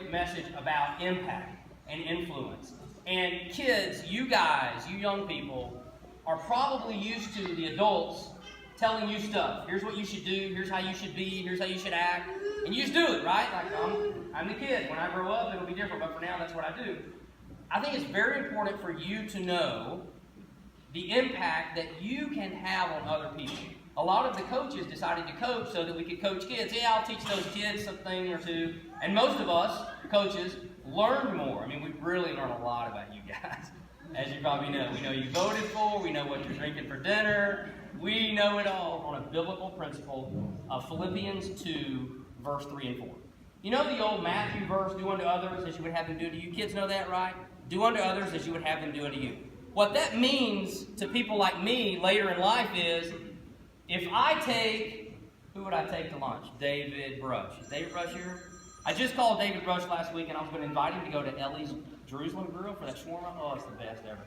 great message about impact and influence. And kids, you guys, you young people, are probably used to the adults telling you stuff. Here's what you should do, here's how you should be, here's how you should act. And you just do it, right? Like, I'm the kid. When I grow up, it'll be different, but for now, that's what I do. I think it's very important for you to know the impact that you can have on other people. A lot of the coaches decided to coach so that we could coach kids. Yeah, I'll teach those kids something or two. And most of us, coaches, learned more. I mean, we really learned a lot about you guys. As you probably know, we know you voted for, we know what you're drinking for dinner. We know it all on a biblical principle of Philippians 2, verse 3 and 4. You know the old Matthew verse, do unto others as you would have them do to you? Kids know that, right? Do unto others as you would have them do unto you. What that means to people like me later in life is, if I take, who would I take to lunch? David Brush. Is David Brush here? I just called David Brush last week, and I was going to invite him to go to Ellie's Jerusalem Grill for that shawarma. Oh, it's the best ever.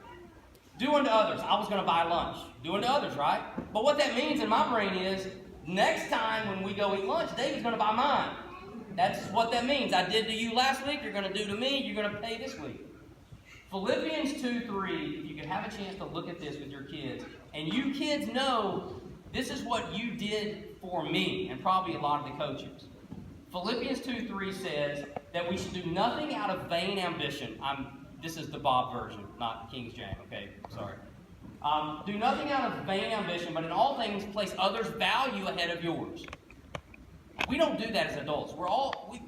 Do unto others. I was going to buy lunch. Do unto others, right? But what that means in my brain is, next time when we go eat lunch, David's going to buy mine. That's what that means. I did to you last week, you're going to do to me, you're going to pay this week. Philippians 2:3, if you can have a chance to look at this with your kids, and you kids know this is what you did for me, and probably a lot of the coaches. Philippians 2:3 says that we should do nothing out of vain ambition. This is the Bob version, not King's James, okay? Sorry. Do nothing out of vain ambition, but in all things place others' value ahead of yours. We don't do that as adults.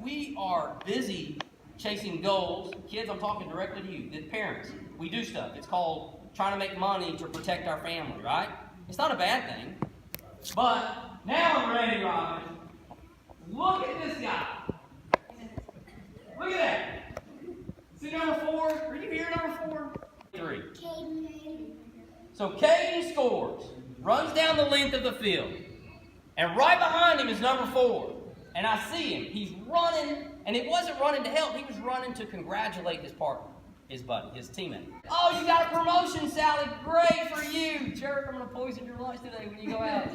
We are busy chasing goals. Kids, I'm talking directly to you. The parents, we do stuff. It's called trying to make money to protect our family, right? It's not a bad thing. But now I'm ready, Robin. Look at this guy. Look at that. See number 4? Are you here, number 4? 3. So Caden scores, runs down the length of the field, and right behind him is number 4. And I see him. He's running, and it wasn't running to help. He was running to congratulate his partner, his buddy, his teammate. Oh, you got a promotion, Sally. Great for you. Jerk, I'm going to poison your lunch today when you go out.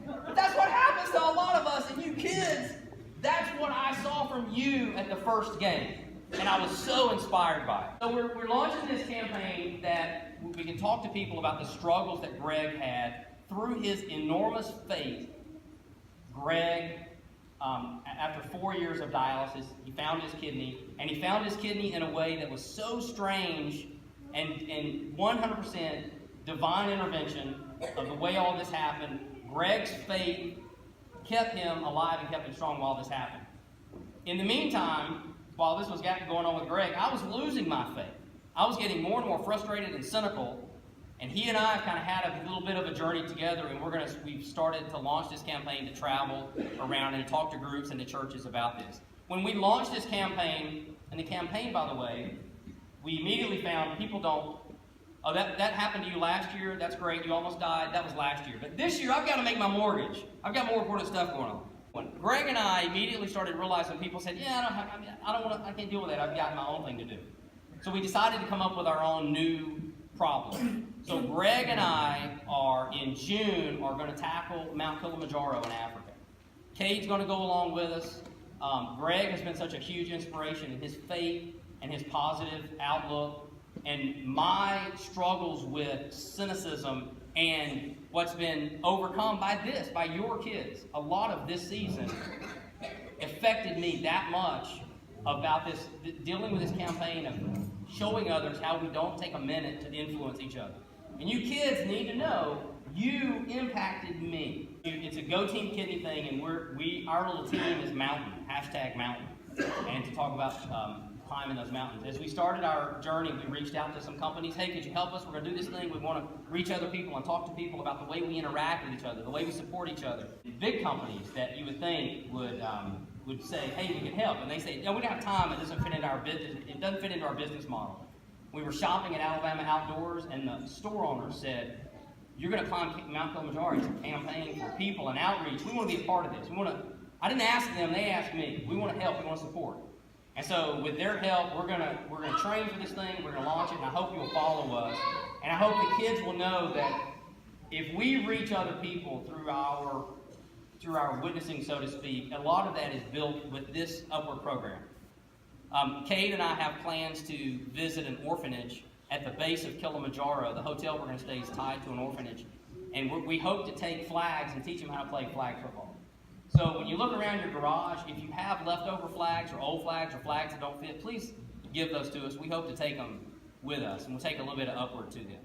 But that's what happens to a lot of us, and you kids, that's what I saw from you at the first game. And I was so inspired by it. So we're launching this campaign that we can talk to people about the struggles that Greg had through his enormous faith. Greg, after 4 years of dialysis, he found his kidney, and he found his kidney in a way that was so strange and 100% divine intervention of the way all this happened. Greg's faith kept him alive and kept him strong while this happened. In the meantime, while this was going on with Greg, I was losing my faith. I was getting more and more frustrated and cynical, and he and I have kind of had a little bit of a journey together, and we've started to launch this campaign to travel around and talk to groups and to churches about this. When we launched this campaign, and the campaign, by the way, we immediately found people don't, oh, that happened to you last year, that's great, you almost died, that was last year. But this year, I've got to make my mortgage. I've got more important stuff going on. When Greg and I immediately started realizing people said, yeah, I can't deal with that, I've got my own thing to do. So we decided to come up with our own new problem. So Greg and I in June, are going to tackle Mount Kilimanjaro in Africa. Cade's going to go along with us. Greg has been such a huge inspiration in his faith and his positive outlook, and my struggles with cynicism and what's been overcome by your kids. A lot of this season affected me that much about this, dealing with this campaign of showing others how we don't take a minute to influence each other. And you kids need to know you impacted me. It's a Go Team Kidney thing, and our little team is Mountain, #Mountain, and to talk about climbing those mountains. As we started our journey, we reached out to some companies. Hey, could you help us? We're going to do this thing. We want to reach other people and talk to people about the way we interact with each other, the way we support each other. Big companies that you would think would say, hey, we can help. And they say, no, we don't have time. It doesn't fit into our business. It doesn't fit into our business model. We were shopping at Alabama Outdoors, and the store owner said, you're going to climb Mount Kilimanjaro. It's a campaign for people and outreach. We want to be a part of this. I didn't ask them. They asked me. We want to help. We want to support. And so with their help, we're gonna train for this thing, we're gonna launch it, and I hope you'll follow us. And I hope the kids will know that if we reach other people through our witnessing, so to speak, a lot of that is built with this upward program. Cade and I have plans to visit an orphanage at the base of Kilimanjaro. The hotel we're going to stay is tied to an orphanage. And we hope to take flags and teach them how to play flag football. So when you look around your garage, if you have leftover flags or old flags or flags that don't fit, please give those to us. We hope to take them with us, and we'll take a little bit of upward to them.